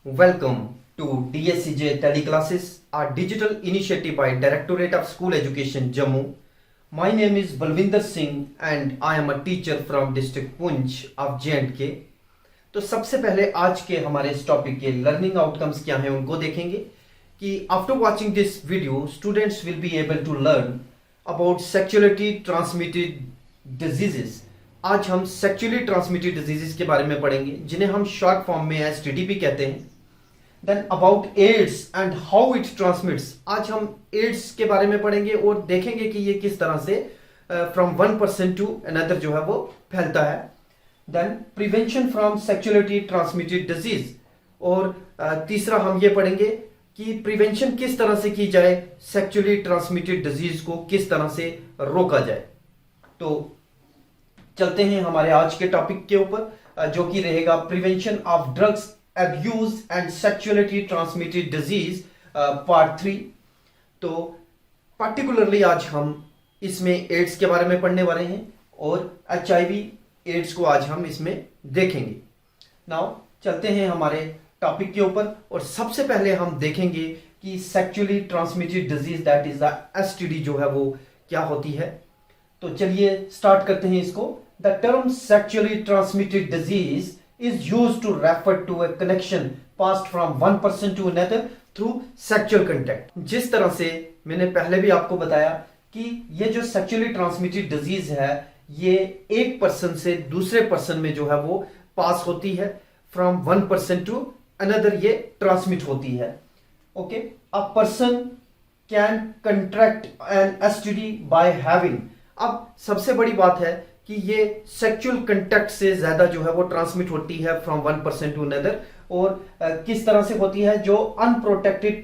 Welcome to DSCJ Teleclasses, a digital initiative by Directorate of School Education, Jammu. My name is Balwinder Singh and I am a teacher from District Punch of J&K. तो सबसे पहले आज के हमारे इस topic के learning outcomes क्या हैं उनको देखेंगे कि after watching this video students will be able to learn about sexuality transmitted diseases. आज हम सेक्सुअली ट्रांसमिटेड डिजीजेस के बारे में पढ़ेंगे जिन्हें हम शॉर्ट फॉर्म में एसटीडी भी कहते हैं. Then about AIDS and how it transmits. आज हम एड्स के बारे में पढ़ेंगे और देखेंगे कि ये किस तरह से from one person to another जो है वो फैलता है. Then prevention from sexuality transmitted disease. और तीसरा हम ये पढ़ेंगे कि प्रिवेंशन किस तरह से की जाए, सेक्सुअली ट्रांसमिटेड डिजीज को किस तरह से रोका जाए. तो चलते हैं हमारे आज के टॉपिक के ऊपर जो कि रहेगा prevention of drugs abuse and sexuality transmitted disease part 3. तो पार्टिकुलरली आज हम इसमें एड्स के बारे में पढ़ने वाले हैं और HIV एड्स को आज हम इसमें देखेंगे. नाउ चलते हैं हमारे टॉपिक के ऊपर और सबसे पहले हम देखेंगे कि sexually transmitted disease that is the STD जो है वो क्या होती है. तो चलिए स्टार्ट करते हैं इसको. The term sexually transmitted disease is used to refer to a connection passed from one person to another through sexual contact. जिस तरह से मैंने पहले भी आपको बताया कि ये जो sexually transmitted disease है ये एक पर्सन से दूसरे पर्सन में जो है वो पास होती है, from one person to another ये ट्रांसमिट होती है. Okay, a person can contract an STD by having. अब सबसे बड़ी बात है कि ये सेक्सुअल कंटेक्ट से ज्यादा जो है वो ट्रांसमिट होती है from one person to another. और किस तरह से होती है, जो अनप्रोटेक्टेड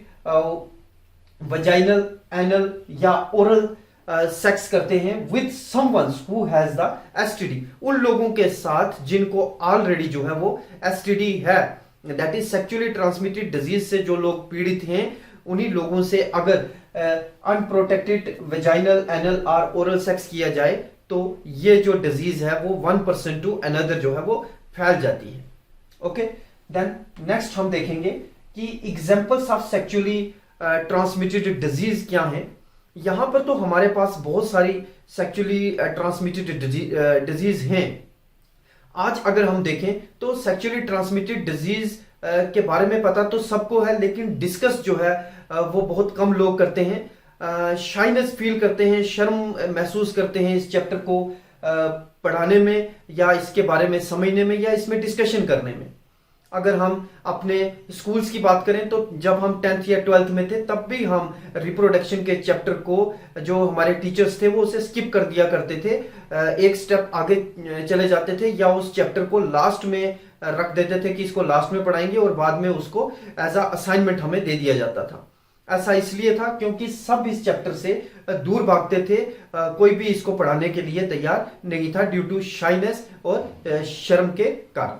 वजाइनल, एनल या ओरल सेक्स करते हैं with someone who has the STD. उन लोगों के साथ जिनको ऑलरेडी जो है वो एसटीडी है, that is sexually transmitted disease से जो लोग पीड़ित हैं, उन्हीं लोगों से अगर अनप्रोटेक्टेड वजाइनल, एनल और ओरल सेक्स किया जाए तो ये जो डिजीज है वो वन पर्सन टू अनदर जो है वो फैल जाती है. ओके, देन नेक्स्ट हम देखेंगे कि examples of sexually transmitted disease क्या हैं. यहां पर तो हमारे पास बहुत सारी सेक्सुअली ट्रांसमिटेड डिजीज हैं. आज अगर हम देखें तो सेक्सुअली ट्रांसमिटेड डिजीज के बारे में पता तो सबको है, लेकिन डिस्कस जो है वो बहुत कम लोग करते हैं. शाइनेस फील करते हैं, शर्म महसूस करते हैं इस चैप्टर को पढ़ाने में या इसके बारे में समझने में या इसमें डिस्कशन करने में. अगर हम अपने स्कूल्स की बात करें तो जब हम 10th या 12th में थे तब भी हम रिप्रोडक्शन के चैप्टर को, जो हमारे टीचर्स थे वो उसे स्किप कर दिया करते थे, एक स्टेप आगे चले जाते थे या उस चैप्टर को लास्ट में रख देते थे कि इसको लास्ट में पढ़ाएंगे और बाद में उसको एज अ असाइनमेंट हमें दे दिया जाता था. ऐसा इसलिए था क्योंकि सब इस चैप्टर से दूर भागते थे, कोई भी इसको पढ़ाने के लिए तैयार नहीं था ड्यू टू शाइनेस और शर्म के कारण.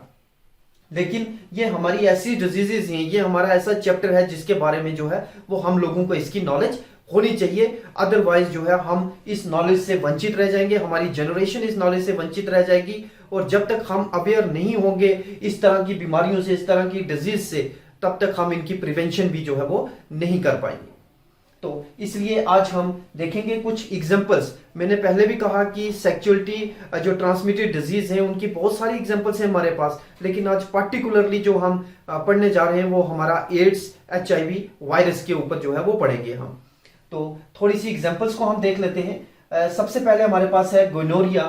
लेकिन ये हमारी ऐसी डिजीजेस हैं, ये हमारा ऐसा चैप्टर है जिसके बारे में जो है वो हम लोगों को इसकी नॉलेज होनी चाहिए. अदरवाइज जो है हम इस नॉलेज से वंचित रह जाएंगे, हमारी जनरेशन इस नॉलेज से वंचित रह जाएगी. और जब तक हम अवेयर नहीं होंगे इस तरह की बीमारियों से, इस तरह की डिजीज से, तब तक हम इनकी प्रिवेंशन भी जो है वो नहीं कर पाएंगे. तो इसलिए आज हम देखेंगे कुछ एग्जांपल्स. मैंने पहले भी कहा कि सेक्सुअलिटी जो ट्रांसमिटेड डिजीज है उनकी बहुत सारी एग्जांपल्स हैं हमारे पास, लेकिन आज पार्टिकुलरली जो हम पढ़ने जा रहे हैं वो हमारा एड्स, HIV वायरस के ऊपर जो है वो पढ़ेंगे हम. तो थोड़ी सी एग्जांपल्स को हम देख लेते हैं. सबसे पहले हमारे पास है gonorrhoea,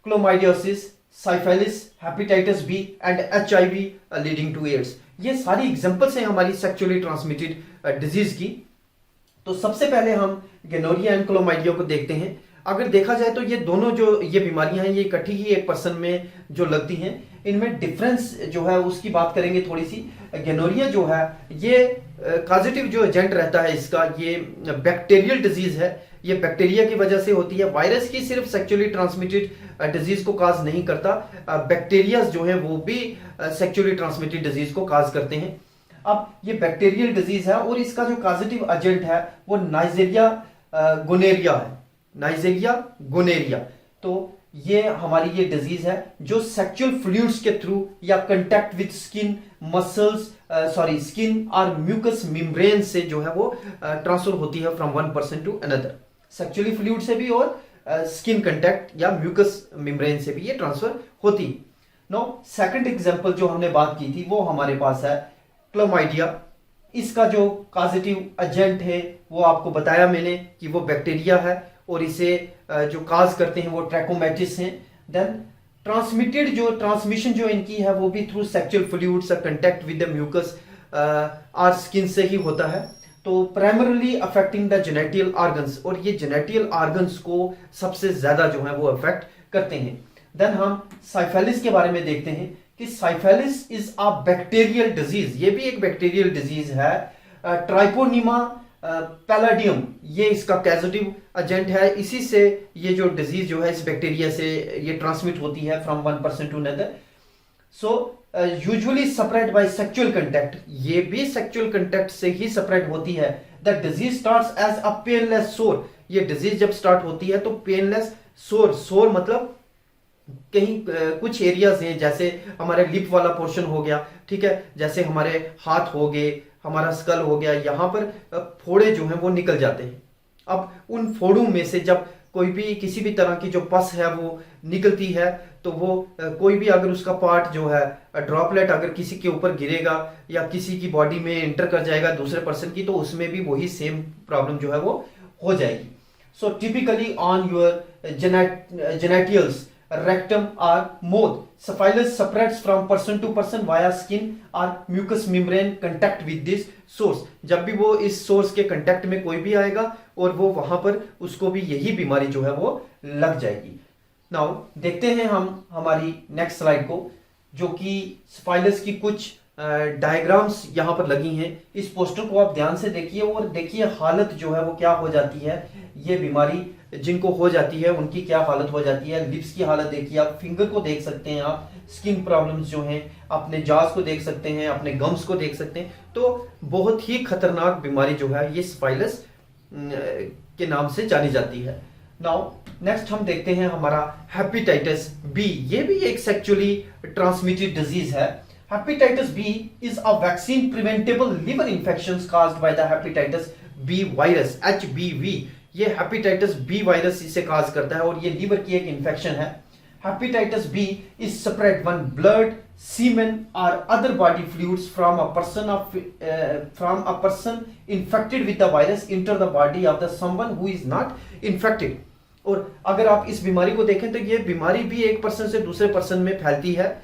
chlamydiosis, syphilis, hepatitis B and HIV leading to AIDS. ये सारी एग्जांपल्स हैं हमारी सेक्सुअली ट्रांसमिटेड डिजीज की. तो सबसे पहले हम गोनोरिया एंड क्लोमाइडिया को देखते हैं. अगर देखा जाए तो ये दोनों जो ये बीमारियां हैं ये इकट्ठी ही एक पर्सन में जो लगती हैं. इनमें डिफरेंस जो है उसकी बात करेंगे थोड़ी सी. गोनोरिया जो है ये कॉजेटिव जो एजेंट रहता है इसका, ये बैक्टीरियल डिजीज है, ये बैक्टीरिया की वजह से होती है. वायरस की सिर्फ सेक्सुअली ट्रांसमिटेड डिजीज को काज नहीं करता, बैक्टीरिया जो है वो भी सेक्सुअली ट्रांसमिटेड डिजीज को काज करते हैं. अब ये बैक्टीरियल डिजीज है और इसका जो कॉजेटिव एजेंट है वो नाइजेरिया गोनेरिया है. Neisseria gonorrhoeae. तो ये हमारी ये डिजीज है जो सेक्सुअल फ्लूइड्स के थ्रू या contact with skin, muscles sorry skin और म्यूकस मेम्ब्रेन से जो है वो ट्रांसफर होती है from one person to another. Sexually fluid से भी और स्किन कंटेक्ट या म्यूकस मेम्ब्रेन से भी ये ट्रांसफर होती है। नो सेकंड एग्जांपल जो हमने बात की थी वो हमारे पास है क्लमाइडिया। इसका जो कॉजेटिव एजेंट है वो आपको बताया मैंने कि वो बैक्टीरिया है और इसे जो काज करते हैं वो ट्रैकोमैटिस हैं। देन ट्रांसमिशन जो इनकी है वो भी through sexual fluids contact with the mucus और स्किन से ही होता है। तो primarily affecting the genital organs, और ये जेनेटियल ऑर्गन्स को सबसे ज्यादा जो है वो अफेक्ट करते हैं। देन हम साइफेलिस के बारे में देखते हैं कि साइफेलिस इज अ बैक्टीरियल डिजीज, ये भी एक बैक्टीरियल डिजीज है। ट्राइपोनिमा पैलाडियम ये इसका कैजेटिव एजेंट है, इसी से ये जो डिजीज जो है इस बैक्टीरिया से ये ट्रांसमिट होती है from one person to another. So usually spread by sexual contact, ये भी सेक्सुअल कांटेक्ट से ही स्प्रेड होती है। The disease starts as a painless sore, ये डिजीज जब स्टार्ट होती है तो पेनलेस सोर मतलब कहीं कुछ एरियाज हैं जैसे हमारे लिप वाला पोर्शन हो गया, ठीक है, जैसे हमारे हाथ हो गए, हमारा स्कल हो गया, यहाँ पर फोड़े जो हैं वो निकल जाते हैं। अब उन फोड़ों में से जब कोई भी किसी भी तरह की जो पस है वो निकलती है तो वो कोई भी अगर उसका पार्ट जो है ड्रॉपलेट अगर किसी के ऊपर गिरेगा या किसी की बॉडी में एंटर कर जाएगा दूसरे पर्सन की, तो उसमें भी वही सेम प्रॉब्लम जो है वो हो जाएगी। So typically on your genitals rectum or mouth, syphilis spreads from person to person via skin or mucous membrane contact with this source। जब भी वो इस सोर्स के कंटेक्ट में कोई भी आएगा और वो वहां पर उसको भी यही बीमारी जो है वो लग जाएगी। नाउ देखते हैं हम हमारी नेक्स्ट स्लाइड को, जो कि सिफाइलिस की कुछ डायग्राम्स यहाँ पर लगी हैं। इस पोस्टर को आप ध्यान से देखिए और देखिए हालत जो है वो क्या हो जाती है। ये बीमारी जिनको हो जाती है उनकी क्या हालत हो जाती है। लिप्स की हालत देखिए आप, फिंगर को देख सकते हैं आप, स्किन प्रॉब्लम्स जो हैं, अपने जाज को देख सकते हैं, अपने गम्स को देख सकते हैं। तो बहुत ही खतरनाक बीमारी जो है ये सिफाइलिस के नाम से जानी जाती है। नाउ नेक्स्ट हम देखते हैं हमारा हेपेटाइटिस बी। ये भी एक सेक्सुअली ट्रांसमिटेड डिजीज है। Hepatitis B is a vaccine preventable liver infections caused by the hepatitis B virus HBV। ये हेपेटाइटिस बी वायरस इसे काज करता है और ये लीवर की एक इंफेक्शन है। Hepatitis B is spread when blood, semen और other body fluids from a person infected with the virus enter the body of the someone who is not infected. और अगर आप इस बीमारी को देखें तो ये बीमारी भी एक पर्सन से दूसरे पर्सन में फैलती है,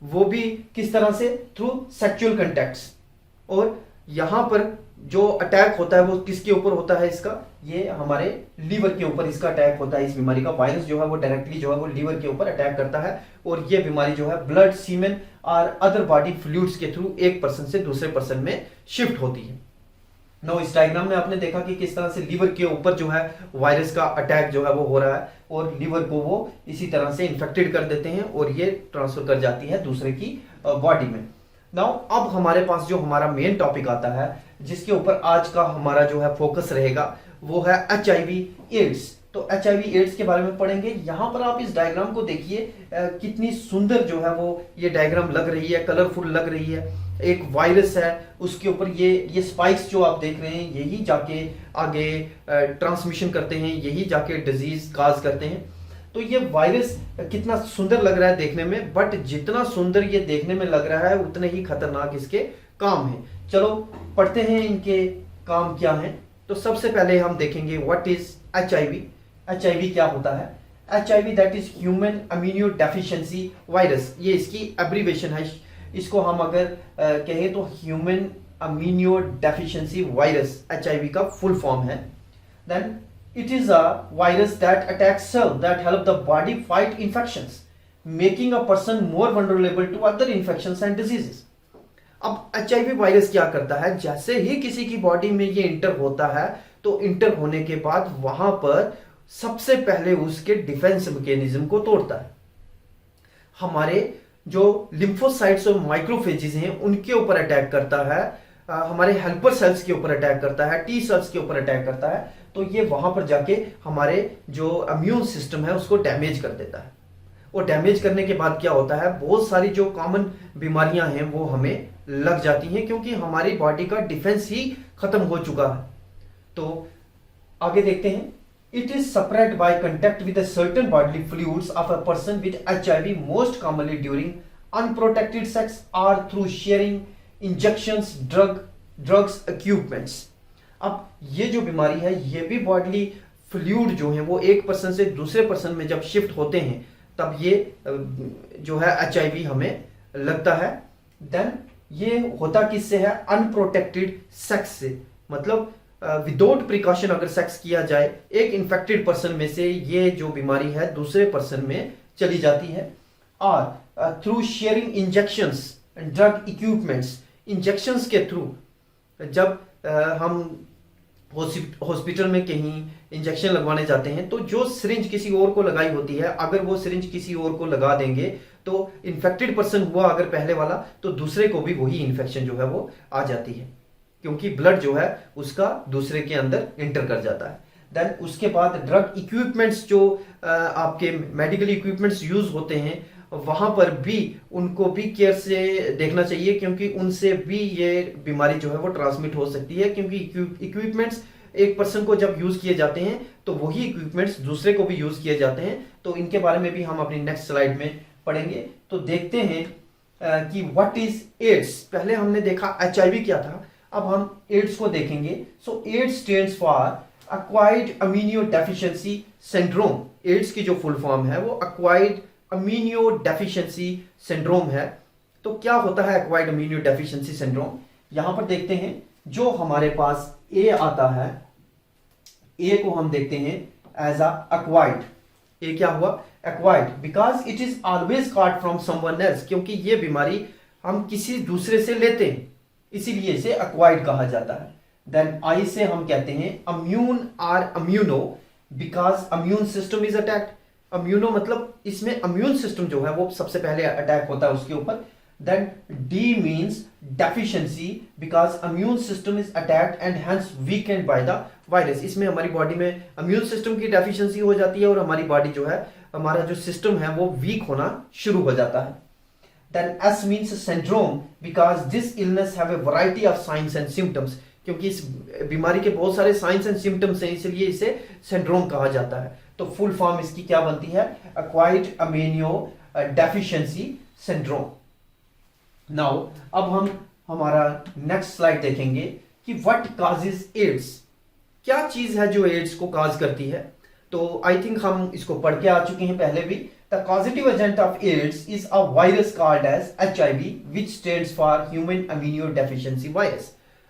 वो भी किस तरह से, थ्रू सेक्सुअल कंटैक्ट्स। और यहां पर जो अटैक होता है वो किसके ऊपर होता है इसका, ये हमारे लीवर के ऊपर इसका अटैक होता है। इस बीमारी का वायरस जो है वो डायरेक्टली जो है वो लीवर के ऊपर अटैक करता है और ये बीमारी जो है ब्लड, सीमेन और अदर बॉडी फ्लूइड्स के थ्रू एक पर्सन से दूसरे पर्सन में शिफ्ट होती है। नो इस डायग्राम में आपने देखा कि किस तरह से लीवर के ऊपर जो है वायरस का अटैक जो है वो हो रहा है और लीवर को वो इसी तरह से इन्फेक्टेड कर देते हैं और ये ट्रांसफर कर जाती है दूसरे की बॉडी में। नाउ अब हमारे पास जो हमारा मेन टॉपिक आता है जिसके ऊपर आज का हमारा जो है फोकस रहेगा वो है HIV एड्स। तो HIV एड्स के बारे में पढ़ेंगे। यहां पर आप इस डायग्राम को देखिए, कितनी सुंदर जो है वो ये डायग्राम लग रही है, कलरफुल लग रही है। एक वायरस है उसके ऊपर ये स्पाइक्स जो आप देख रहे हैं यही जाके आगे ट्रांसमिशन करते हैं, यही जाके डिजीज काज करते हैं। तो ये वायरस कितना सुंदर लग रहा है देखने में, बट जितना सुंदर ये देखने में लग रहा है उतने ही खतरनाक इसके काम हैं। चलो पढ़ते हैं इनके काम क्या हैं। तो सबसे पहले हम देखेंगे व्हाट इज HIV। HIV क्या होता है? HIV that is human immunodeficiency virus, ये इसकी एब्रीवेशन है। इसको हम अगर कहें तो human immunodeficiency virus HIV का फुल फॉर्म है। Then it is a virus that attacks cells that help the body fight infections, making a person more vulnerable to other infections and diseases। अब HIV virus क्या करता है, जैसे ही किसी की body में ये इंटर होता है तो इंटर होने के बाद वहां पर सबसे पहले उसके डिफेंस मैकेनिज्म को तोड़ता है। हमारे जो लिम्फोसाइट्स और माइक्रोफेजेस हैं उनके ऊपर अटैक करता है, हमारे हेल्पर सेल्स के ऊपर अटैक करता है, टी सेल्स के ऊपर अटैक करता है। तो ये वहां पर जाके हमारे जो इम्यून सिस्टम है उसको डैमेज कर देता है और डैमेज करने के बाद क्या होता है, बहुत सारी जो कॉमन बीमारियां हैं वो हमें लग जाती हैं, क्योंकि हमारी बॉडी का डिफेंस ही खत्म हो चुका है। तो आगे देखते हैं, it is spread by contact with certain bodily fluids of a person with HIV most commonly during unprotected sex और through sharing injections, drugs, equipments. अब ये जो बीमारी है, ये भी बॉडली फ्लूइड जो है वो एक पर्सन से दूसरे पर्सन में जब शिफ्ट होते हैं तब ये जो है HIV हमें लगता है। देन ये होता किससे है, अनप्रोटेक्टेड सेक्स से, मतलब विदाउट प्रिकॉशन अगर सेक्स किया जाए एक इन्फेक्टेड पर्सन में से ये जो बीमारी है दूसरे पर्सन में चली जाती है। और through sharing injections and drug equipments, injections के थ्रू जब हम हॉस्पिटल में कहीं इंजेक्शन लगवाने जाते हैं तो जो सिरिंज किसी और को लगाई होती है, अगर वो सिरिंज किसी और को लगा देंगे तो इन्फेक्टेड पर्सन हुआ अगर पहले वाला, तो दूसरे को भी वही इन्फेक्शन जो है वो आ जाती है, क्योंकि ब्लड जो है उसका दूसरे के अंदर इंटर कर जाता है। देन उसके बाद ड्रग इक्विपमेंट्स, जो आपके मेडिकल इक्विपमेंट्स यूज होते हैं, वहां पर भी उनको भी केयर से देखना चाहिए, क्योंकि उनसे भी ये बीमारी जो है वो ट्रांसमिट हो सकती है, क्योंकि इक्विपमेंट्स एक पर्सन को जब यूज किए जाते हैं तो वही इक्विपमेंट्स दूसरे को भी यूज किए जाते हैं। तो इनके बारे में भी हम अपनी नेक्स्ट स्लाइड में पढ़ेंगे। तो देखते हैं कि व्हाट इज एड्स। पहले हमने देखा HIV क्या था, अब हम एड्स को देखेंगे। So AIDS stands for acquired amino deficiency syndrome. AIDS की जो फुल फॉर्म है वो एक्वायर्ड अमीनो डेफिशिएंसी सिंड्रोम है। तो क्या होता है एक्वायर्ड अमीनो डेफिशिएंसी सिंड्रोम, यहां पर देखते हैं। जो हमारे पास ए आता है, ए को हम देखते हैं एज अक्वायर्ड। ए क्या हुआ, acquired, because it is always caught from someone else, क्योंकि ये बीमारी हम किसी दूसरे से लेते हैं, इसीलिए इसे एक्वायर्ड कहा जाता है। देन आई से हम कहते हैं अम्यून और amino, because immune system is attacked. Amino मतलब इसमें अम्यून सिस्टम जो है वो सबसे पहले अटैक होता है उसके ऊपर। Then D means deficiency, because immune system is attacked and hence weakened by the virus. इसमें हमारी बॉडी में अम्यून सिस्टम की डेफिशिएंसी हो जाती है और हमारी बॉडी जो है, हमारा जो सिस्टम है वो वीक होना शुरू हो जाता है। Then S means syndrome because this illness have a variety of signs and symptoms, क्योंकि इस बीमारी के बहुत सारे साइंस एंड सिम्टम्स हैं, इसलिए इसे सिंड्रोम कहा जाता है। तो फुल फॉर्म इसकी क्या बनती है, acquired amino deficiency syndrome. Now अब हम हमारा नेक्स्ट स्लाइड देखेंगे कि व्हाट कॉजेज एड्स। क्या चीज है जो एड्स को कॉज करती है। तो आई थिंक हम इसको पढ़ के आ चुके हैं पहले भी। The causative agent of AIDS is a virus called as HIV, which stands for Human Immunodeficiency Virus.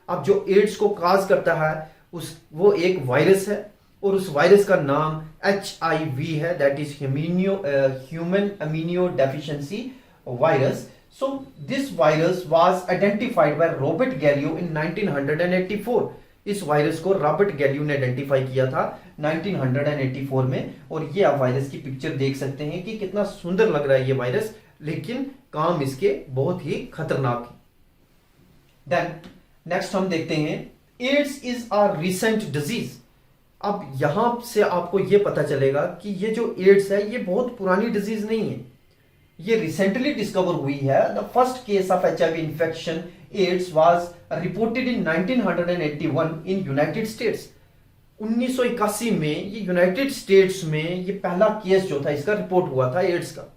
अब जो एड्स को काज करता है वो एक वायरस है और उस वायरस का नाम HIV है, that is human immunodeficiency virus. So this virus was identified by Robert Gallo in 1984। इस वायरस को रॉबर्ट गैलियो ने आइडेंटिफाई किया था 1984 में। और ये आप वायरस की पिक्चर देख सकते हैं कि कितना सुंदर लग रहा है ये वायरस, लेकिन काम इसके बहुत ही खतरनाक है। देन नेक्स्ट हम देखते हैं AIDS is a recent disease. अब यहां से आपको ये पता चलेगा कि ये जो एड्स है ये बहुत पुरानी डिजीज नहीं है, ये रिसेंटली डिस्कवर हुई है। The first case of HIV infection AIDS was reported in 1981 in United States. 1981 में ये यूनाइटेड स्टेट्स में ये पहला केस जो था इसका रिपोर्ट हुआ था एड्स का।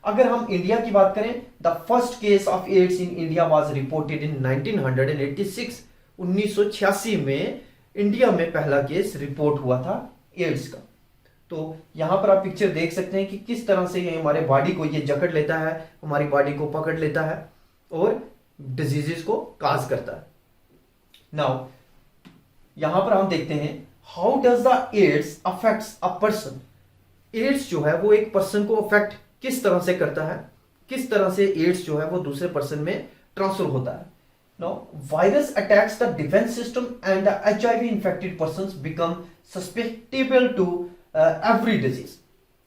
अगर हम इंडिया की बात करें, the first case of AIDS in India was reported in 1986। 1986 में इंडिया में पहला केस रिपोर्ट हुआ था एड्स का। तो यहां पर आप पिक्चर देख सकते हैं कि किस तरह से ये हमारे बॉडी को ये जकड़ लेता है, हमारी बॉडी को पकड़ लेता है और डिजीजेस को काज करता है। नाउ यहां पर हम देखते हैं how does the AIDS affects a person. AIDS जो है वो एक पर्सन को अफेक्ट किस तरह से करता है, किस तरह से एड्स जो है वो दूसरे पर्सन में ट्रांसफर होता है। Now virus attacks the defence system and the HIV infected persons become suspectable to every disease.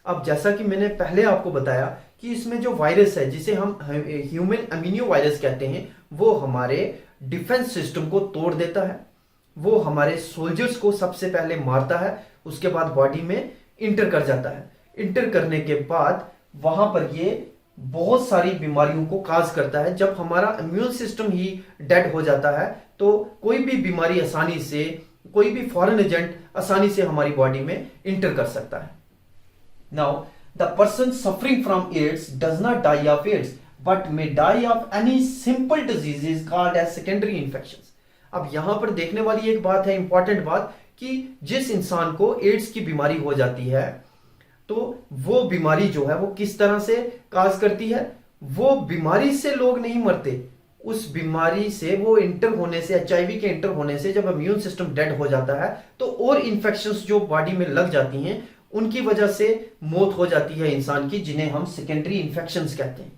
अब जैसा कि मैंने पहले आपको बताया कि इसमें जो वायरस है जिसे हम ह्यूमन इम्यूनो वायरस कहते हैं, वो हमारे डिफेंस सिस्टम को तोड़ देता है, वो हमारे सोल्जर्स को सबसे पहले मारता है, उसके बाद बॉडी में इंटर कर जाता है। इंटर करने के बाद वहां पर ये बहुत सारी बीमारियों को काज करता है। जब हमारा इम्यून सिस्टम ही डेड हो जाता है तो कोई भी बीमारी आसानी से, कोई भी फॉरेन एजेंट आसानी से हमारी बॉडी में इंटर कर सकता है। Now the person suffering from AIDS does not die of AIDS but may die of any simple diseases called as secondary infections. अब यहां पर देखने वाली एक बात है, इंपॉर्टेंट बात, कि जिस इंसान को एड्स की बीमारी हो जाती है तो वो बीमारी जो है वो किस तरह से काज करती है। वो बीमारी से लोग नहीं मरते, उस बीमारी से, वो इंटर होने से, एचआईवी के इंटर होने से जब इम्यून सिस्टम डेड हो जाता है तो और इंफेक्शंस जो बॉडी में लग जाती हैं उनकी वजह से मौत हो जाती है इंसान की, जिन्हें हम सेकेंडरी इंफेक्शंस कहते हैं।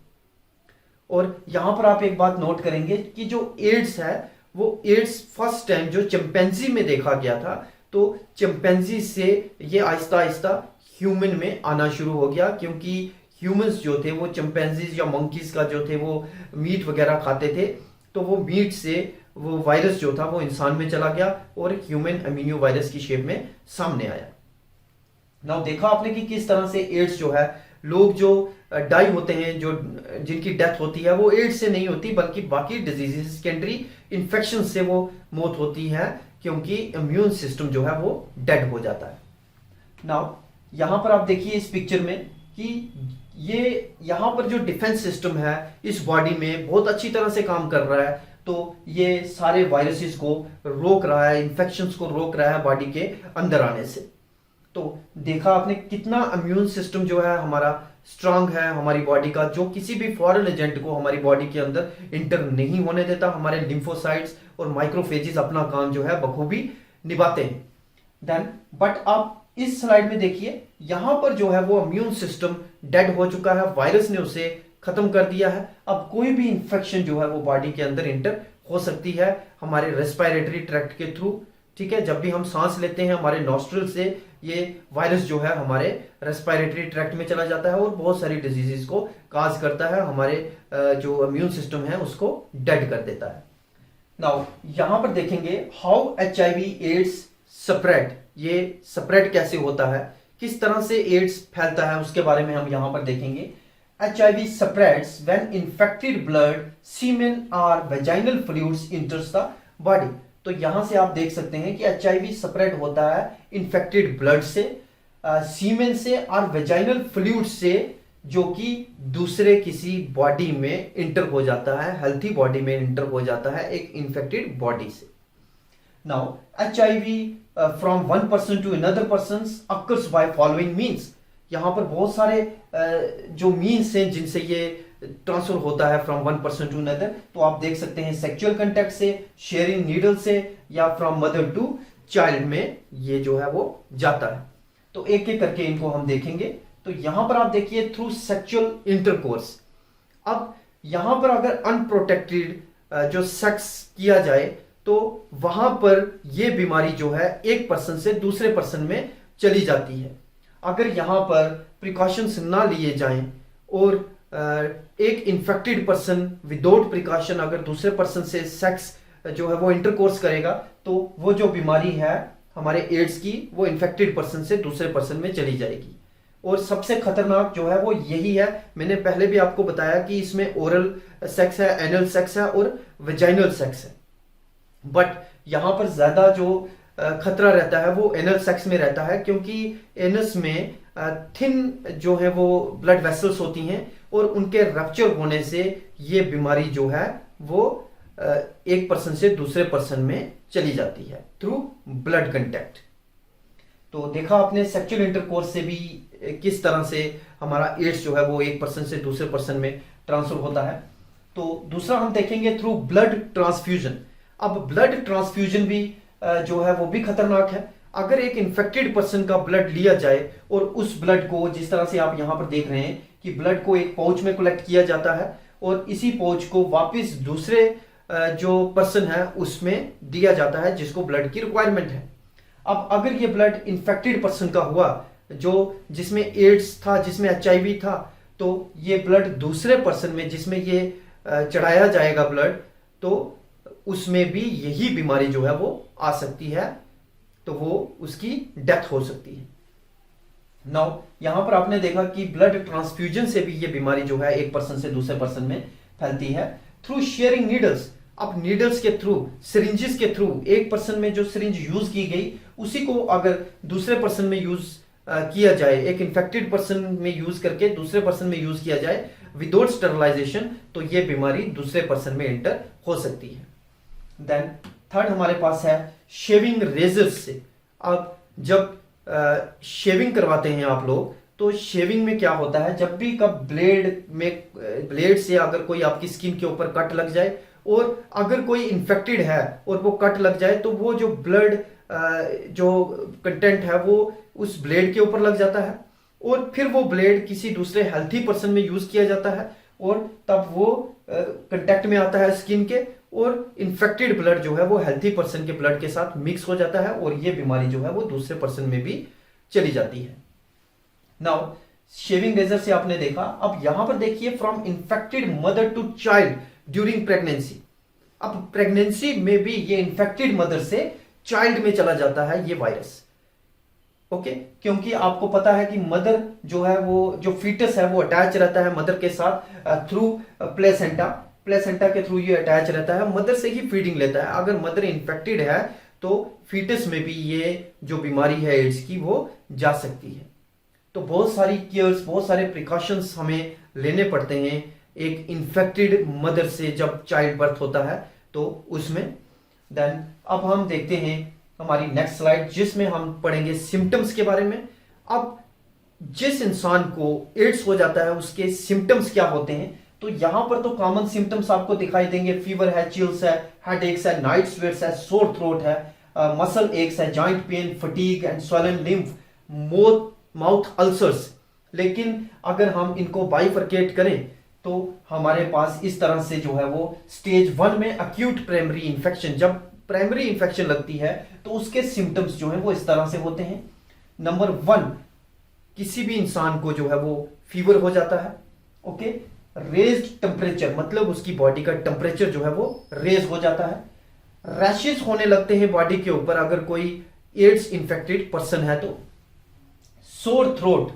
और यहां पर आप एक बात नोट करेंगे कि जो एड्स है वो एड्स फर्स्ट टाइम जो चिंपैंजी में देखा गया था, तो चिंपैंजी से ये आहिस्ता आहिस्ता ह्यूमन में आना शुरू हो गया, क्योंकि ह्यूमंस जो थे वो चिंपैंजीज या मंकीज का जो थे वो मीट वगैरह खाते थे, तो वो मीट से वो वायरस जो था वो इंसान में चला गया और ह्यूमन अमीनो वायरस की शेप में सामने आया। नाउ देखा आपने कि किस तरह से एड्स जो है, लोग जो डाई होते हैं, जो जिनकी डेथ होती है वो एड्स से नहीं होती बल्कि बाकी डिजीजेस, सेकेंडरी इन्फेक्शन से वो मौत होती है, क्योंकि इम्यून सिस्टम जो है वो डेड हो जाता है। नाउ यहां पर आप देखिए इस पिक्चर में कि ये यहां पर जो डिफेंस सिस्टम है इस बॉडी में बहुत अच्छी तरह से काम कर रहा है, तो ये सारे वायरसेस को रोक रहा है, इन्फेक्शंस को रोक रहा है बॉडी के अंदर आने से। तो देखा आपने कितना इम्यून सिस्टम जो है हमारा स्ट्रांग है हमारी बॉडी का, जो किसी भी फॉरेन एजेंट को हमारी बॉडी के अंदर इंटर नहीं होने देता। हमारे लिम्फोसाइट्स और माइक्रोफेजेस अपना काम जो है बखूबी निभाते हैं। देन बट आप इस स्लाइड में देखिए, यहां पर जो है वो इम्यून सिस्टम डेड हो चुका है, वायरस ने उसे खत्म कर दिया है। अब कोई भी इंफेक्शन जो है वो बॉडी के अंदर इंटर हो सकती है हमारे रेस्पिरेटरी ट्रैक्ट के थ्रू, ठीक है। जब भी हम सांस लेते हैं हमारे नॉस्ट्रल से ये वायरस जो है हमारे रेस्पिरेटरी ट्रैक्ट में चला जाता है और बहुत सारी डिजीजेस को काज करता है, हमारे जो इम्यून सिस्टम है उसको डेड कर देता है। नाउ यहां पर देखेंगे हाउ एचआईवी एड्स स्प्रेड, ये स्प्रेड कैसे होता है, किस तरह से एड्स फैलता है, उसके बारे में हम यहां पर देखेंगे। HIV spreads when infected blood, semen or vaginal fluids enters the body। तो यहां से आप देख सकते हैं कि HIV स्प्रेड होता है इन्फेक्टेड ब्लड से, सीमेन से और वेजाइनल फ्लूइड से, जो कि दूसरे किसी बॉडी में इंटर हो जाता है, हेल्थी बॉडी में इंटर हो जाता है एक इन्फेक्टेड बॉडी से। Now HIV from one person to another person occurs by following means. यहां पर बहुत सारे जो मीन्स हैं जिनसे ये ट्रांसफर होता है from one person to another, तो आप देख सकते हैं सेक्सुअल कांटेक्ट से, शेयरिंग नीडल से, या फ्रॉम मदर टू चाइल्ड में ये जो है वो जाता है। तो एक एक करके इनको हम देखेंगे। तो यहां पर आप देखिए थ्रू सेक्सुअल इंटरकोर्स। अब यहां पर अगर अनप्रोटेक्टेड जो सेक्स किया जाए तो वहां पर ये बीमारी जो है एक पर्सन से दूसरे पर्सन में चली जाती है। अगर यहां पर प्रिकॉशंस ना लिए जाएं और एक इन्फेक्टेड पर्सन विदाउट प्रिकॉशन अगर दूसरे पर्सन से सेक्स जो है वो इंटरकोर्स करेगा तो वो जो बीमारी है हमारे एड्स की वो इन्फेक्टेड पर्सन से दूसरे पर्सन में चली जाएगी। और सबसे खतरनाक जो है वो यही है, मैंने पहले भी आपको बताया कि इसमें ओरल सेक्स है, एनल सेक्स है और वेजाइनल सेक्स है। बट यहां पर ज्यादा जो खतरा रहता है वो एनल सेक्स में रहता है, क्योंकि एनस में थिन जो है वो ब्लड वेसल्स होती हैं और उनके रप्चर होने से ये बीमारी जो है वो एक पर्सन से दूसरे पर्सन में चली जाती है थ्रू ब्लड कंटेक्ट। तो देखा आपने सेक्सुअल इंटरकोर्स से भी किस तरह से हमारा एड्स जो है वो एक पर्सन से दूसरे पर्सन में ट्रांसफर होता है। तो दूसरा हम देखेंगे थ्रू ब्लड ट्रांसफ्यूजन। अब ब्लड ट्रांसफ्यूजन भी जो है वो भी खतरनाक है। अगर एक इन्फेक्टेड पर्सन का ब्लड लिया जाए और उस ब्लड को, जिस तरह से आप यहां पर देख रहे हैं कि ब्लड को एक पाउच में कलेक्ट किया जाता है और इसी पाउच को वापस दूसरे जो पर्सन है उसमें दिया जाता है जिसको ब्लड की रिक्वायरमेंट है। अब अगर ये ब्लड इन्फेक्टेड पर्सन का हुआ जो जिसमें एड्स था, जिसमें HIV था, तो ये ब्लड दूसरे पर्सन में जिसमें ये चढ़ाया जाएगा ब्लड, तो उसमें भी यही बीमारी जो है वो आ सकती है, तो वो उसकी डेथ हो सकती है। नाउ यहां पर आपने देखा कि ब्लड ट्रांसफ्यूजन से भी ये बीमारी जो है एक पर्सन से दूसरे पर्सन में फैलती है थ्रू शेयरिंग नीडल्स। अब नीडल्स के थ्रू, सिरिंजेस के थ्रू, एक पर्सन में जो सिरिंज यूज की गई उसी को अगर दूसरे पर्सन में यूज किया जाए, एक इन्फेक्टेड पर्सन में यूज करके दूसरे पर्सन में यूज किया जाए विदाउट स्टरलाइजेशन, तो ये बीमारी दूसरे पर्सन में एंटर हो सकती है। देन थर्ड हमारे पास है शेविंग रेजर्स से। अब जब शेविंग करवाते हैं आप लोग, तो शेविंग में क्या होता है, जब भी कब ब्लेड से अगर कोई आपकी स्किन के ऊपर कट लग जाए और अगर कोई इन्फेक्टेड है और वो कट लग जाए, तो वो जो ब्लड जो कंटेंट है वो उस ब्लेड के ऊपर लग जाता है और फिर वो ब्लेड किसी दूसरे हेल्थी पर्सन में यूज किया जाता है और तब वो कांटेक्ट में आता है स्किन के और इन्फेक्टेड ब्लड जो है वो हेल्थी पर्सन के ब्लड के साथ मिक्स हो जाता है और ये बीमारी जो है वो दूसरे पर्सन में भी चली जाती है। नाउ शेविंग रेजर से आपने देखा, अब यहां पर देखिए from infected mother to child during pregnancy. अब प्रेगनेंसी में भी ये इन्फेक्टेड मदर से चाइल्ड में चला जाता है ये वायरस। ओके, क्योंकि आपको पता है कि मदर जो है वो जो फीटस है वो अटैच रहता है मदर के साथ थ्रू प्लेसेंटा, प्लेसेंटा के थ्रू ये अटैच रहता है, मदर से ही फीडिंग लेता है। अगर मदर इन्फेक्टेड है तो फीटस में भी ये जो बीमारी है एड्स की वो जा सकती है। तो बहुत सारी केयर्स, बहुत सारे प्रिकॉशंस हमें लेने पड़ते हैं एक इन्फेक्टेड मदर से जब चाइल्ड बर्थ होता है तो उसमें। देन अब हम देखते हैं हमारी नेक्स्ट स्लाइड जिसमें हम पढ़ेंगे सिम्टम्स के बारे में। अब जिस इंसान को एड्स हो जाता है उसके सिम्टम्स क्या होते हैं, तो यहां पर तो कॉमन सिम्टम्स आपको दिखाई देंगे, फीवर है, चिल्स है, हेड एक्स है, नाइट स्वेट्स है, सोर थ्रोट है, मसल एक्स है, joint pain, fatigue and swollen lymph, mouth ulcers. लेकिन अगर हम इनको बाइफरकेट करें तो हमारे पास इस तरह से जो है वो स्टेज 1 में अक्यूट प्राइमरी इंफेक्शन, जब प्राइमरी इंफेक्शन लगती है तो उसके सिम्टम्स जो है वो इस तरह से होते हैं। नंबर 1, किसी भी इंसान को जो है वो फीवर हो जाता है। ओके, रेज्ड टेम्परेचर, मतलब उसकी बॉडी का टेम्परेचर जो है वो रेज हो जाता है। रैशेस होने लगते हैं बॉडी के ऊपर अगर कोई एड्स इन्फेक्टेड पर्सन है तो। सोर थ्रोट,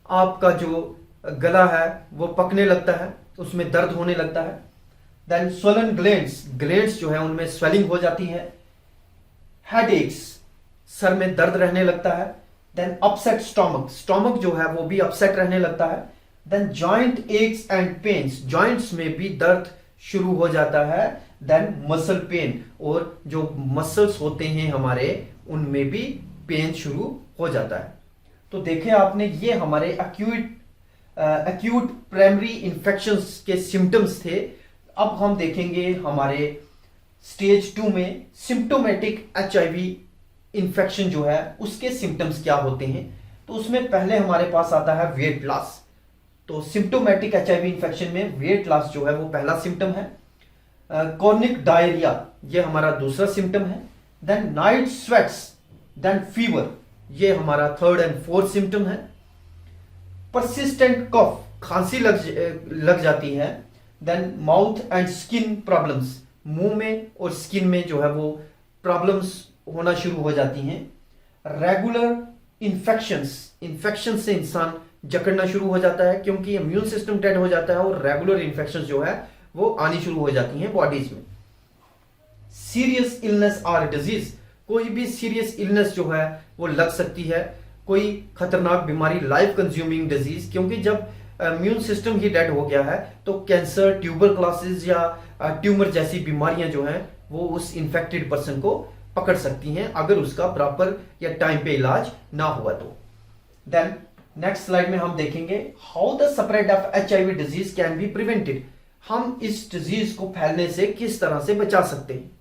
आपका जो गला है वो पकने लगता है, उसमें दर्द होने लगता है। देन स्वलन ग्लैंड्स, ग्लैंड्स जो है उनमें स्वेलिंग हो जाती है। हेडेक्स, सर में दर्द रहने लगता है। देन अपसेट स्टोमक, स्टोमक जो है वो भी अपसेट रहने लगता है। Then joint aches and pains, joints में भी दर्द शुरू हो जाता है। देन मसल पेन, और जो मसल्स होते हैं हमारे उनमें भी पेन शुरू हो जाता है। तो देखें आपने, ये हमारे एक्यूट प्राइमरी इंफेक्शंस के सिम्टम्स थे। अब हम देखेंगे हमारे स्टेज 2 में सिम्टोमेटिक HIV इंफेक्शन जो है उसके सिम्टम्स क्या होते हैं। तो उसमें पहले हमारे पास आता है वेट लॉस। तो सिम्टोमेटिक HIV इंफेक्शन में वेट लॉस जो है वो पहला सिम्टम है। कॉर्निक डायरिया, ये हमारा दूसरा सिम्टम है। Then night sweats, then fever, ये हमारा थर्ड एंड फोर्थ सिम्टम है। परसिस्टेंट कफ, खांसी लग जाती है। Then mouth and skin problems, मुंह में और स्किन में जो है वो प्रॉब्लम्स होना शुरू हो जाती हैं। रेगुलर इन्फेक्शंस, इन्फेक्शन से इंसान जकड़ना शुरू हो जाता है क्योंकि इम्यून सिस्टम डेड हो जाता है और रेगुलर इन्फेक्शंस जो है वो आनी शुरू हो जाती हैं बॉडीज में। सीरियस इलनेस और डिजीज, कोई भी सीरियस इलनेस जो है वो लग सकती है, कोई खतरनाक बीमारी, लाइफ कंज्यूमिंग डिजीज, क्योंकि जब इम्यून सिस्टम ही डेड हो गया है तो कैंसर, ट्यूबरक्लोसिस या ट्यूमर जैसी बीमारियां जो हैं वो उस इन्फेक्टेड पर्सन को पकड़ सकती हैं अगर उसका प्रॉपर या टाइम पे इलाज ना हुआ तो। देन नेक्स्ट स्लाइड में हम देखेंगे how the spread of HIV disease can be prevented, हम इस डिजीज को फैलने से किस तरह से बचा सकते हैं।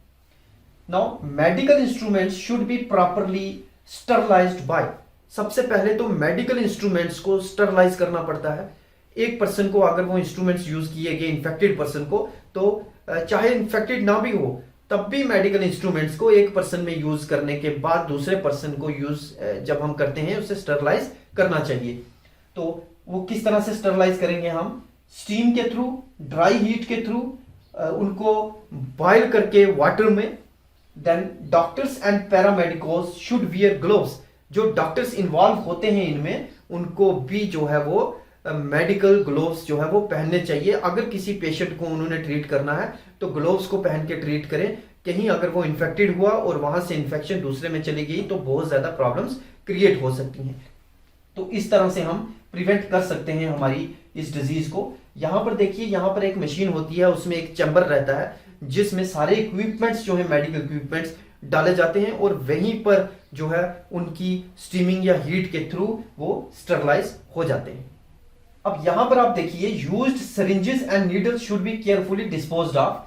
Now medical instruments should be properly sterilized by, सबसे पहले तो मेडिकल इंस्ट्रूमेंट्स को स्टरलाइज करना पड़ता है। एक पर्सन को अगर वो इंस्ट्रूमेंट्स यूज किए गए इन्फेक्टेड पर्सन को, तो चाहे इन्फेक्टेड ना भी हो तब भी मेडिकल इंस्ट्रूमेंट्स को एक पर्सन में यूज करने के बाद दूसरे पर्सन को यूज जब हम करते हैं उसे स्टरलाइज करना चाहिए। तो वो किस तरह से स्टरलाइज करेंगे हम, स्टीम के थ्रू, ड्राई हीट के थ्रू, उनको बॉयल करके वाटर में। Then doctors and paramedicos should wear gloves, जो डॉक्टर्स इन्वॉल्व होते हैं इनमें, उनको भी जो है वो मेडिकल ग्लोव्स जो है वो पहनने चाहिए। अगर किसी पेशेंट को उन्होंने ट्रीट करना है तो ग्लोव्स को पहन के ट्रीट करें। कहीं अगर वो इन्फेक्टेड हुआ और वहां से इन्फेक्शन दूसरे में चली गई तो बहुत ज्यादा प्रॉब्लम्स क्रिएट हो सकती हैं। तो इस तरह से हम प्रिवेंट कर सकते हैं हमारी इस डिजीज को। यहां पर देखिए, यहां पर एक मशीन होती है, उसमें एक चैम्बर रहता है जिसमें सारे इक्विपमेंट्स जो है मेडिकल इक्विपमेंट्स डाले जाते हैं और वहीं पर जो है उनकी स्टीमिंग या हीट के थ्रू वो स्टरलाइज हो जाते हैं। अब यहां पर आप देखिए, used syringes and needles should be carefully disposed of,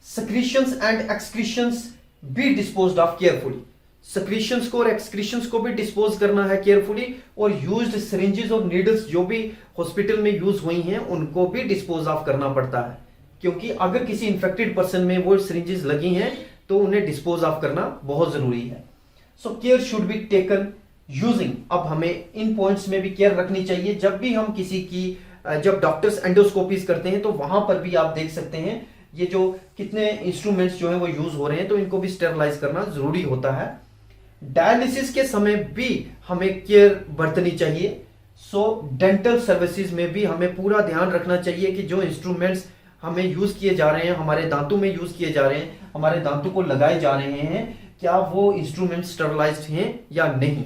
secretions and excretions be disposed of carefully. secretions को और excretions को भी डिस्पोज करना है केयरफुली, और यूज्ड सिरिंजेस और नीडल्स जो भी हॉस्पिटल में यूज हुई हैं उनको भी डिस्पोज ऑफ करना पड़ता है, क्योंकि अगर किसी इंफेक्टेड पर्सन में वो सिरिंजेस लगी हैं तो उन्हें डिस्पोज ऑफ करना बहुत जरूरी है। So care should be taken using, अब हमें इन पॉइंट्स में भी केयर रखनी चाहिए। जब भी हम किसी की जब डॉक्टर्स एंडोस्कोपीज करते हैं तो वहां पर भी आप देख सकते हैं ये जो कितने इंस्ट्रूमेंट्स जो हैं वो यूज हो रहे हैं, तो इनको भी स्टेरलाइज करना जरूरी होता है। डायलिसिस के समय भी हमें केयर बरतनी चाहिए। सो डेंटल सर्विसेज में भी हमें पूरा ध्यान रखना चाहिए कि जो इंस्ट्रूमेंट्स हमें यूज किए जा रहे हैं, हमारे दांतों में यूज किए जा रहे हैं, हमारे दांतों को लगाए जा रहे हैं, क्या वो इंस्ट्रूमेंट स्टरलाइज्ड हैं या नहीं।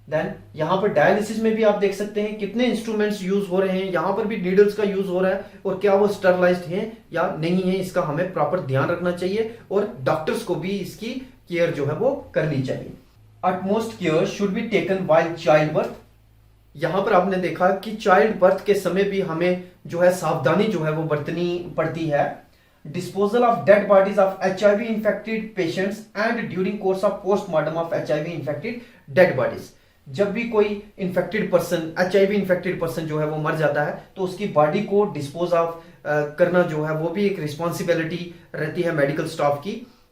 देन यहां पर डायलिसिस में भी आप देख सकते हैं कितने इंस्ट्रूमेंट्स यूज हो रहे हैं, यहां पर भी नीडल्स का यूज हो रहा है, और क्या वो स्टरलाइज्ड हैं या नहीं है, इसका हमें प्रॉपर ध्यान रखना चाहिए और डॉक्टर्स को भी इसकी केयर जो है वो करनी चाहिए। Utmost care should be taken while child birth. यहां पर आपने देखा कि चाइल्ड बर्थ के समय भी हमें जो है सावधानी जो है वो बरतनी पड़ती है। Disposal of dead bodies of HIV infected patients and during course of postmortem of HIV infected dead bodies. जब भी कोई infected person, HIV infected person जो है वो मर जाता है तो उसकी बॉडी को डिस्पोज ऑफ करना जो है वो भी एक रिस्पॉन्सिबिलिटी रहती है मेडिकल स्टाफ की।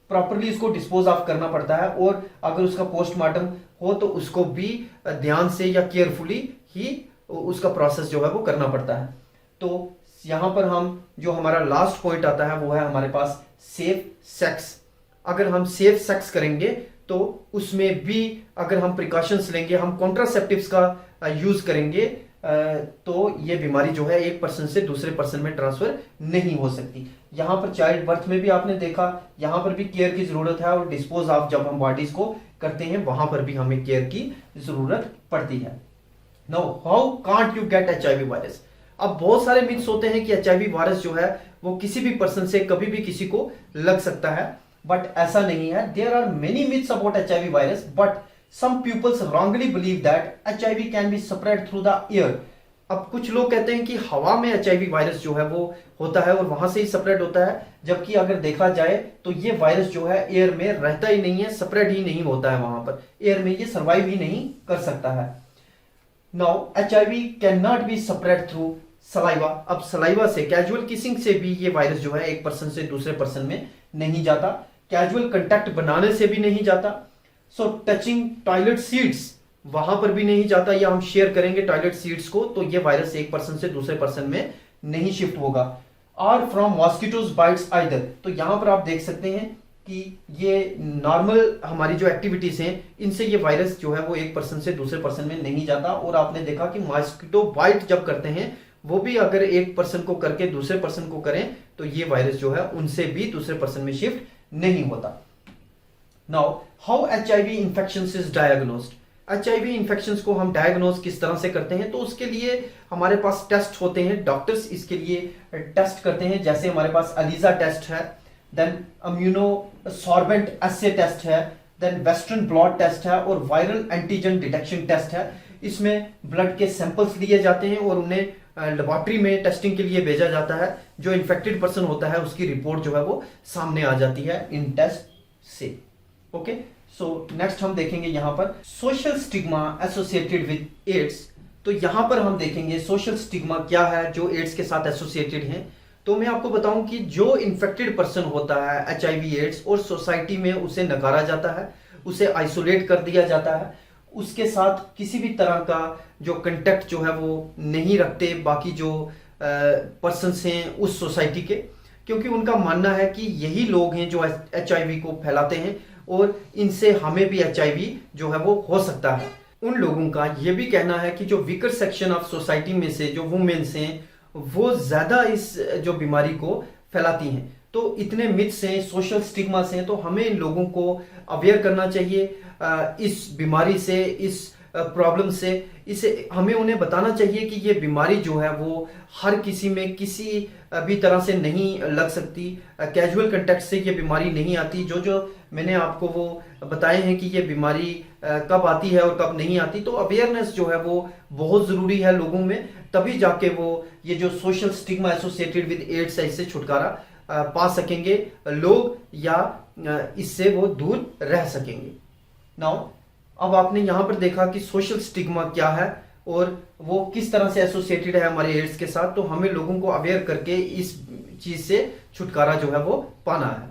प्रॉपरली इसको डिस्पोज ऑफ करना पड़ता है, और अगर उसका पोस्टमार्टम हो तो उसको भी ध्यान से या केयरफुली ही उसका प्रोसेस जो है वो करना पड़ता है। तो यहां पर हम जो हमारा लास्ट पॉइंट आता है वो है हमारे पास सेफ सेक्स। अगर हम सेफ सेक्स करेंगे तो उसमें भी अगर हम प्रिकॉशंस लेंगे, हम कॉन्ट्रासेप्टिव्स का यूज करेंगे, तो ये बीमारी जो है एक पर्सन से दूसरे पर्सन में ट्रांसफर नहीं हो सकती। यहां पर चाइल्ड बर्थ में भी आपने देखा, यहां पर भी केयर की जरूरत है, और डिस्पोज ऑफ जब हम बॉडीज को करते हैं वहां पर भी हमें केयर की जरूरत पड़ती है। Now how can't you get HIV virus. अब बहुत सारे मिथ्स होते हैं कि HIV वायरस जो है वो किसी भी पर्सन से कभी भी किसी को लग सकता है, बट ऐसा नहीं है। There are many myths about HIV virus, but some peoples wrongly believe that HIV can be spread through the air. अब कुछ लोग कहते हैं कि हवा में HIV वायरस जो है वो होता है और वहां से ही स्प्रेड होता है, जबकि अगर देखा जाए तो ये वायरस जो है एयर में रहता ही नहीं है, स्प्रेड ही नहीं होता है, वहां पर एयर में ये सर्वाइव ही नहीं कर सकता है। Now HIV can not be spread through saliva. अब सलाइवा से, कैजुअल किसिंग से भी ये वायरस जो है एक पर्सन से दूसरे पर्सन में नहीं जाता, कैजुअल कांटेक्ट बनाने से भी नहीं जाता। सो टचिंग टॉयलेट सीट्स, वहां पर भी नहीं जाता, या हम शेयर करेंगे टॉयलेट सीट्स को तो ये वायरस एक पर्सन से दूसरे पर्सन में नहीं शिफ्ट होगा। और फ्रॉम मॉस्किटोज बाइट्स आइदर, तो यहां पर आप देख सकते हैं कि ये नॉर्मल हमारी जो एक्टिविटीज हैं इनसे ये वायरस जो है वो एक पर्सन से दूसरे पर्सन में नहीं जाता। और आपने देखा कि मॉस्किटो बाइट जब करते हैं वो भी अगर एक पर्सन को करके दूसरे पर्सन को करें तो ये वायरस जो है उनसे भी दूसरे पर्सन में शिफ्ट नहीं होता। Now how HIV infections is diagnosed. HIV infections को हम डायग्नोज किस तरह से करते हैं, तो उसके लिए हमारे पास टेस्ट होते हैं, डॉक्टर्स इसके लिए टेस्ट करते हैं। जैसे हमारे पास अलीजा टेस्ट है, देन इम्यूनोसॉर्बेंट एसे टेस्ट है, देन वेस्टर्न ब्लॉट टेस्ट है, और वायरल एंटीजन डिटेक्शन टेस्ट है। इसमें ब्लड के सैंपल्स लिए जाते हैं और उन्हें लेबोरेटरी में टेस्टिंग के लिए भेजा जाता है। जो इन्फेक्टेड पर्सन होता है उसकी रिपोर्ट जो है वो सामने आ जाती है इन टेस्ट से। ओके, सो नेक्स्ट हम देखेंगे यहां पर social stigma associated with AIDS. तो यहां पर हम देखेंगे सोशल स्टिग्मा क्या है जो एड्स के साथ एसोसिएटेड है। तो मैं आपको बताऊं कि जो इन्फेक्टेड पर्सन होता है HIV एड्स, और सोसाइटी में उसे नकारा जाता है, उसे आइसोलेट कर दिया जाता है, उसके साथ किसी भी तरह का जो कंटेक्ट जो है वो नहीं रखते बाकी जो पर्सन्स हैं उस सोसाइटी के, क्योंकि उनका मानना है कि यही लोग हैं जो HIV को फैलाते हैं और इनसे हमें भी HIV जो है वो हो सकता है। उन लोगों का ये भी कहना है कि जो वीकर सेक्शन ऑफ सोसाइटी में से जो वुमेन्स हैं वो ज़्यादा इस जो बीमारी को फैलाती हैं। तो इतने मिथ्स हैं, सोशल स्टिग्मास हैं, तो हमें इन लोगों को अवेयर करना चाहिए इस बीमारी से, इस प्रॉब्लम से। इसे हमें उन्हें बताना चाहिए कि ये बीमारी जो है वो हर किसी में किसी भी तरह से नहीं लग सकती, कैजुअल कंटेक्ट से ये बीमारी नहीं आती। जो जो मैंने आपको वो बताए हैं कि ये बीमारी कब आती है और कब नहीं आती, तो अवेयरनेस जो है वो बहुत ज़रूरी है लोगों में, तभी जाके वो ये जो social stigma associated with AIDS है इससे छुटकारा पा सकेंगे लोग, या इससे वो दूर रह सकेंगे। नाउ अब आपने यहाँ पर देखा कि सोशल स्टिग्मा क्या है और वो किस तरह से एसोसिएटेड है हमारे एड्स के साथ, तो हमें लोगों को अवेयर करके इस चीज से छुटकारा जो है वो पाना है।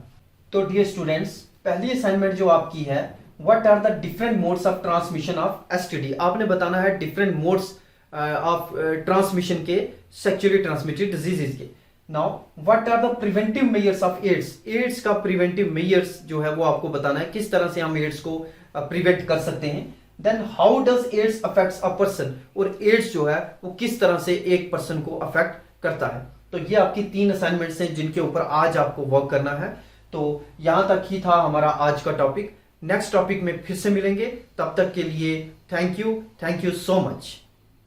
तो डियर स्टूडेंट्स, पहली असाइनमेंट जो आपकी है, what are the different modes of transmission of STD. आपने बताना है डिफरेंट मोड्स ऑफ ट्रांसमिशन के सेक्सुअली ट्रांसमिटेड डिजीजेज के। Now what are the preventive measures of AIDS. AIDS का प्रिवेंटिव मेजर्स जो है वो आपको बताना है, किस तरह से हम एड्स को प्रिवेंट कर सकते हैं। Then how does AIDS affects a person, और एड्स जो है वो किस तरह से एक पर्सन को अफेक्ट करता है। तो ये आपकी 3 असाइनमेंट्स हैं जिनके ऊपर आज आपको वर्क करना है। तो यहां तक ही था हमारा आज का टॉपिक। नेक्स्ट टॉपिक में फिर से मिलेंगे, तब तक के लिए थैंक यू सो मच।